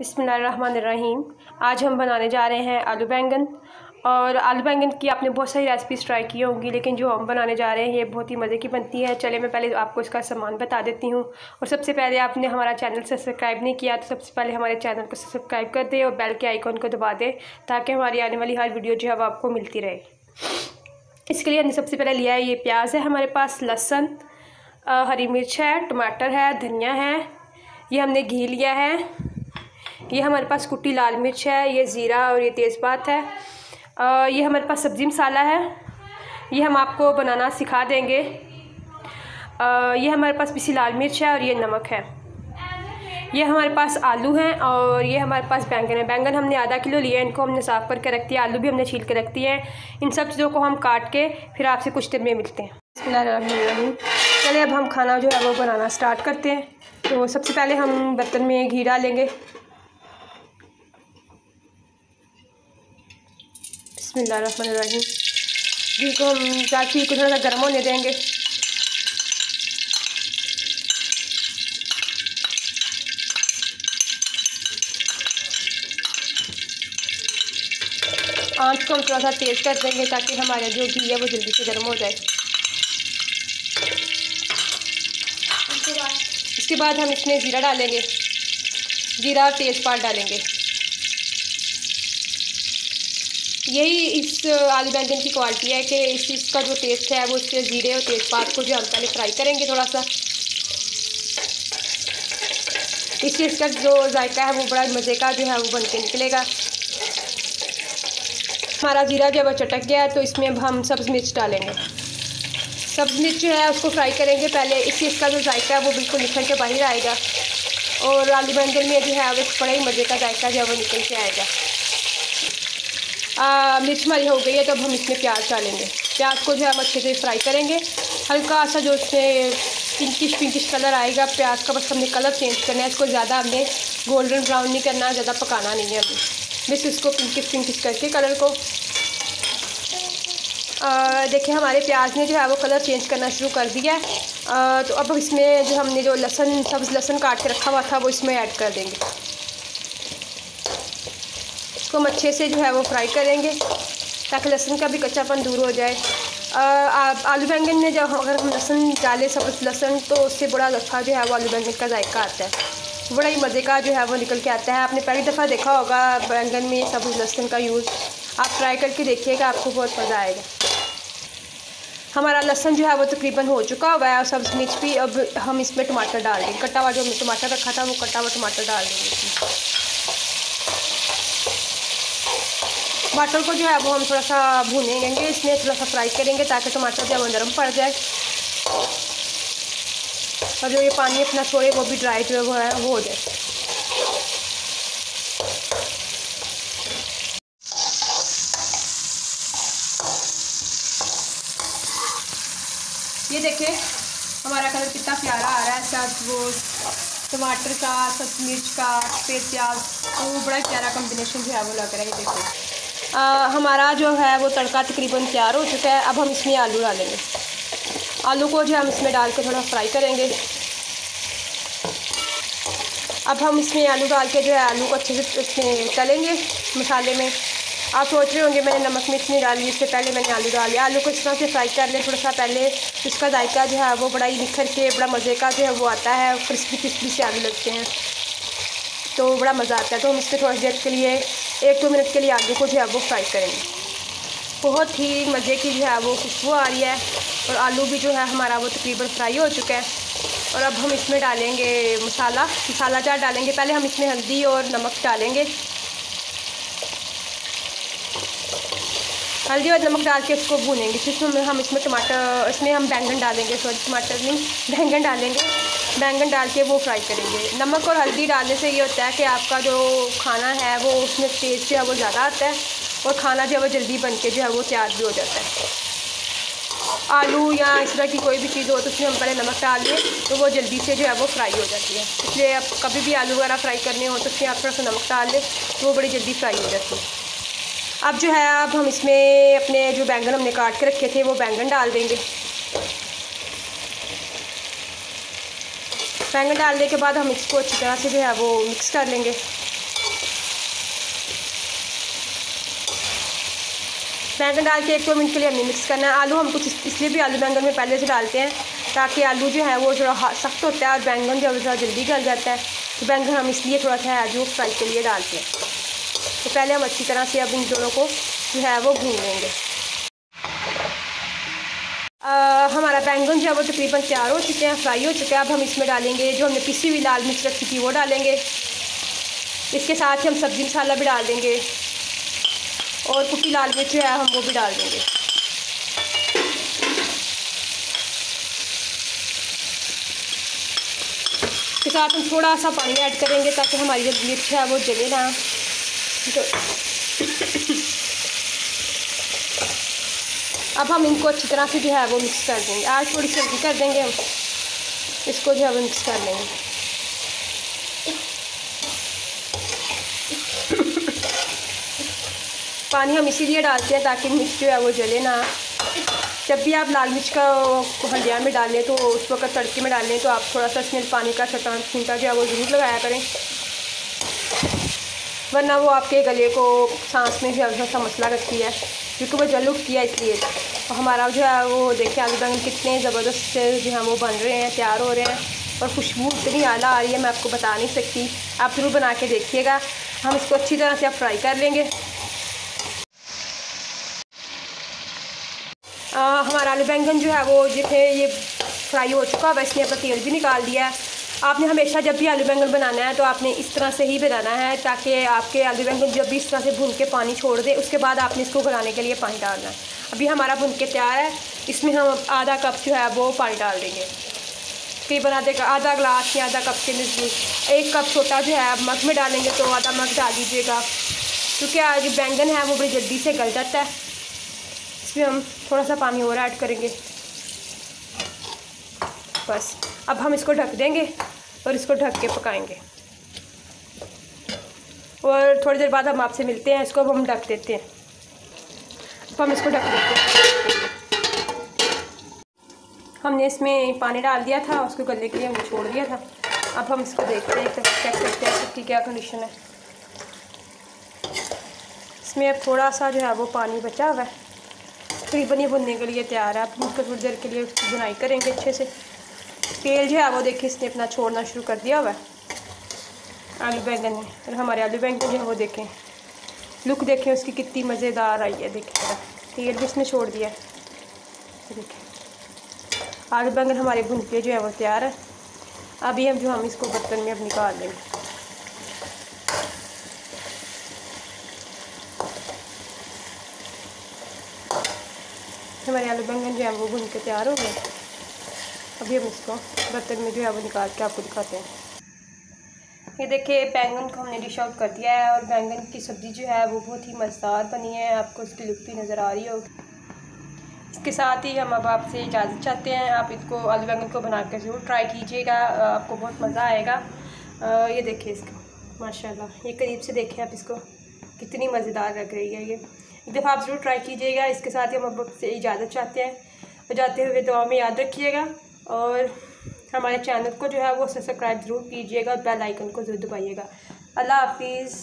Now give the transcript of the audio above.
बिस्मिल्लाहिर्रहमानिर्रहीम। आज हम बनाने जा रहे हैं आलू बैंगन। और आलू बैंगन की आपने बहुत सारी रेसिपीज़ ट्राई की होंगी, लेकिन जो हम बनाने जा रहे हैं ये बहुत ही मज़े की बनती है। चले मैं पहले आपको इसका सामान बता देती हूँ। और सबसे पहले आपने हमारा चैनल से सब्सक्राइब नहीं किया तो सबसे पहले हमारे चैनल को सब्सक्राइब कर दें और बेल के आइकॉन को दबा दें ताकि हमारी आने वाली हर वीडियो जो है वो आपको मिलती रहे। इसके लिए हमने सबसे पहले लिया है ये प्याज है हमारे पास, लहसुन, हरी मिर्च है, टमाटर है, धनिया है, ये हमने घी लिया है, ये हमारे पास कुटी लाल मिर्च है, ये ज़ीरा और ये तेज़पात है, ये हमारे पास सब्ज़ी मसाला है, ये हम आपको बनाना सिखा देंगे, ये हमारे पास पिसी लाल मिर्च है और ये नमक है, ये हमारे पास आलू हैं और ये हमारे पास बैंगन है। बैंगन हमने आधा किलो लिए, इनको हमने साफ़ करके रख दिया, आलू भी हमने छील के रख दिए हैं। इन सब चीज़ों को हम काट के फिर आपसे कुछ देर में मिलते हैं। बिस्मिल्लाहिर्रहमानिर्रहीम। चलिए अब हम खाना जो है वो बनाना स्टार्ट करते हैं। तो सबसे पहले हम बर्तन में घी डालेंगे। बिस्मिल्लाहिर्रहमानिर्रहीम। घी को हम ताकि थोड़ा सा गर्म होने देंगे। आँच को हम थोड़ा सा तेज़ कर देंगे ताकि हमारा जो घी है वो जल्दी से गर्म हो जाए। इसके बाद हम इसमें ज़ीरा डालेंगे, ज़ीरा और तेज़पात डालेंगे। यही इस आलू बैंगन की क्वालिटी है कि इसका जो टेस्ट है वो इसके ज़ीरे और तेज़पात को जो हम पहले फ्राई करेंगे थोड़ा सा, इससे इसका जो जायका है वो बड़ा मज़े का जो है वो बन के निकलेगा। हमारा ज़ीरा जब चटक गया है तो इसमें अब हम सब्ज़ मिर्च डालेंगे। सब्ज़ मिर्च जो है उसको फ्राई करेंगे पहले, इससे इसका जो जायका है वो बिल्कुल निकल के बाहर आएगा और आलू बैंगन में जो है वो बड़ा ही मज़े का जायका जो है वो निकल के आएगा। मिर्च हमारी हो गई है तो अब हम इसमें प्याज डालेंगे। प्याज को जो है हम अच्छे से फ्राई करेंगे, हल्का सा जो इसमें पिंकिश कलर आएगा प्याज का, बस हमने कलर चेंज करना है। इसको ज़्यादा हमने गोल्डन ब्राउन नहीं करना, ज़्यादा पकाना नहीं है हमें, बस इसको पिंकिश करके कलर को। देखिए हमारे प्याज ने जो है वो कलर चेंज करना शुरू कर दिया है। तो अब इसमें जो हमने जो सब्ज़ लहसुन काट के रखा हुआ था वो इसमें ऐड कर देंगे। इसको हम अच्छे से जो है वो फ्राई करेंगे ताकि लहसुन का भी कच्चापन दूर हो जाए। आलू बैंगन में जब अगर हम लहसुन डालें, सब्ज़ लहसुन, तो उससे बड़ा अच्छा जो है वो आलू बैंगन का जायका आता है, बड़ा ही मज़े का जो है वो निकल के आता है। आपने पहली दफ़ा देखा होगा बैंगन में सब्ज़ लहसुन का यूज़, आप ट्राई करके देखिएगा, आपको बहुत मज़ा आएगा। हमारा लहसुन जो है वो तकरीबन हो चुका हुआ है और सब्ज़ मिर्च भी। अब हम इसमें टमाटर डाल देंगे, कटा हुआ जो हमने टमाटर रखा था वो कटा हुआ टमाटर डाल देंगे इसमें। टमाटर को जो है वो हम थोड़ा सा भूनेंगे, इसमें थोड़ा सा फ्राई करेंगे ताकि टमाटर जो है वो नरम पड़ जाए और जो ये पानी अपना छोड़े वो भी ड्राई जो है वो हो जाए। ये देखिए हमारा कलर कितना प्यारा आ रहा है, साथ वो टमाटर का, सब्ज़ मिर्च का, सफ़ेद प्याज, तो वो बड़ा प्यारा कम्बिनेशन जो है वो लग रहा है। देखिए हमारा जो है वो तड़का तकरीबन तैयार हो चुका है। अब हम इसमें आलू डालेंगे। आलू को जो हम इसमें डाल के थोड़ा फ्राई करेंगे। अब हम इसमें आलू डाल के जो है आलू को अच्छे से इसमें तलेंगे मसाले में। आप सोच रहे होंगे मैंने नमक मिर्च नहीं डाली, इससे पहले मैंने आलू डाल लिया। आलू को इस तरह से फ्राई कर लें थोड़ा सा पहले, इसका जायका जो है वो बड़ा ही निखर के बड़ा मज़े का जो है वो आता है, क्रिस्पी से आलू लगते हैं तो बड़ा मज़ा आता है। तो हम इसमें थोड़ी देर के लिए 1-2 मिनट के लिए आलू को जो है वो फ्राई करेंगे। बहुत ही मज़े की जो है वो खुशबू आ रही है और आलू भी जो है हमारा वो तकरीबन फ्राई हो चुका है। और अब हम इसमें डालेंगे मसाला जार डालेंगे। पहले हम इसमें हल्दी और नमक डालेंगे, हल्दी और नमक डाल के इसको भूनेंगे। फिर हम इसमें इसमें हम बैंगन डालेंगे, सॉरी टमाटर नहीं बैंगन डालेंगे। बैंगन डाल के वो फ्राई करेंगे। नमक और हल्दी डालने से ये होता है कि आपका जो खाना है वो उसमें टेस्ट जो है वो ज़्यादा आता है और खाना जो है वो जल्दी बन के जो है वो तैयार भी हो जाता है। आलू या इस तरह की कोई भी चीज़ हो तो उसमें हम पहले नमक डाल दें तो वो जल्दी से जो है वो फ्राई हो जाती है। इसलिए आप कभी भी आलू वगैरह फ्राई करने हो तो उसमें आप थोड़ा सा नमक डाल दें तो वो बड़ी जल्दी फ्राई हो जाती है। अब जो है अब हम इसमें अपने जो बैंगन हमने काट के रखे थे वो बैंगन डाल देंगे। बैंगन डालने के बाद हम इसको अच्छी तरह से जो है वो मिक्स कर लेंगे। बैंगन डाल के 1-2 मिनट के लिए हमें मिक्स करना है। आलू हम कुछ इसलिए भी आलू बैंगन में पहले से डालते हैं ताकि आलू जो है वो थोड़ा सख्त होता है और बैंगन जो है थोड़ा जल्दी गल जाता है। तो बैंगन हम इसलिए थोड़ा सा आलू फ्राई के लिए डालते हैं। तो पहले हम अच्छी तरह से अब इन दोनों को जो है वो भून लेंगे। हमारा बैंगन जो है वो तकरीबन तैयार हो चुके हैं, फ्राई हो चुके हैं। अब हम इसमें डालेंगे जो हमने पिसी हुई लाल मिर्च रखी थी वो डालेंगे। इसके साथ ही हम सब्ज़ी मसाला भी डाल देंगे और कुटी लाल मिर्च जो है हम वो भी डाल देंगे। इसके साथ हम थोड़ा सा पानी ऐड करेंगे ताकि हमारी जो मिर्च है वो जले ना। तो अब हम इनको अच्छी तरह से जो है वो मिक्स कर देंगे। आज थोड़ी सी हल्की कर देंगे, हम इसको जो है वो मिक्स कर लेंगे। पानी हम इसीलिए डालते हैं ताकि मिर्च जो है वो जले ना। जब भी आप लाल मिर्च का हंडिया में डालें तो उस वक्त तड़के में डालें तो आप थोड़ा सा इसमें पानी का छींटा जो है वो ज़रूर लगाया करें, वरना वो आपके गले को सांस में भी सा मसला करती है क्योंकि वो जल उठती है। इसलिए तो हमारा जो है वो देखिए आलू बैंगन कितने ज़बरदस्त से जो है वो बन रहे हैं, तैयार हो रहे हैं और खुशबू इतनी आला आ रही है मैं आपको बता नहीं सकती। आप ज़रूर बना के देखिएगा। हम इसको अच्छी तरह से अब फ्राई कर लेंगे। हमारा आलू बैंगन जो है वो जितने ये फ्राई हो चुका है इसने अपना तेल भी निकाल दिया है। आपने हमेशा जब भी आलू बैंगन बनाना है तो आपने इस तरह से ही बनाना है ताकि आपके आलू बैंगन जब भी इस तरह से भून के पानी छोड़ दे उसके बाद आपने इसको गलाने के लिए पानी डालना है। अभी हमारा भून के तैयार है, इसमें हम आधा कप जो है वो पानी डाल देंगे। तकरीबन आधा गिलास या आधा कप के नज़दीक। 1 कप छोटा जो है मग में डालेंगे तो आधा मग डाल दीजिएगा क्योंकि आज बैंगन है वो बड़ी जल्दी से गल जाता है। इसमें हम थोड़ा सा पानी और ऐड करेंगे बस। अब हम इसको ढक देंगे और इसको ढक के पकाएंगे और थोड़ी देर बाद हम आपसे मिलते हैं। इसको अब हम ढक देते हैं। अब हम इसको ढक देते हैं। हमने इसमें पानी डाल दिया था, उसको गलने के लिए हमने छोड़ दिया था। अब हम इसको देखते हैं, चेक करते हैं इसकी क्या कंडीशन है। इसमें अब थोड़ा सा जो है वो पानी बचा हुआ है, तकरीबन ये भुनने के लिए तैयार है। अब उसको थोड़ी देर के लिए उसकी बुनाई करेंगे अच्छे से। तेल जो है वो देखिए इसने अपना छोड़ना शुरू कर दिया हुआ है आलू बैंगन में। और हमारे आलू बैंगन जो है वो देखें, लुक देखें उसकी कितनी मज़ेदार आई है। देखिए तेल भी इसने छोड़ दिया है। देखिए आलू बैंगन हमारे भुन के जो है वो तैयार है। अभी हम इसको बर्तन में अब निकाल लेंगे। हमारे आलू बैंगन जो है वो भुन के तैयार हो गए। अभी हम इसको बर्तन में जो है वो निकाल के आपको दिखाते हैं। ये देखिए बैंगन को हमने डिश आउट कर दिया है और बैंगन की सब्ज़ी जो है वो बहुत ही मज़ेदार बनी है। आपको इसकी लुक भी नज़र आ रही होगी। इसके साथ ही हम अब आपसे इजाज़त चाहते हैं। आप इसको आलू बैंगन को बना कर ज़रूर ट्राई कीजिएगा, आपको बहुत मज़ा आएगा। ये देखिए इसको माशाल्लाह, ये करीब से देखिए आप इसको कितनी मज़ेदार लग रही है। ये एक दफ़ा आप ज़रूर ट्राई कीजिएगा। इसके साथ ही हम अब आपसे इजाज़त चाहते हैं। और जाते हुए दुआ में याद रखिएगा और हमारे चैनल को जो है वो सब्सक्राइब ज़रूर कीजिएगा और बेल आइकन को ज़रूर दबाइएगा। अल्लाह हाफिज़।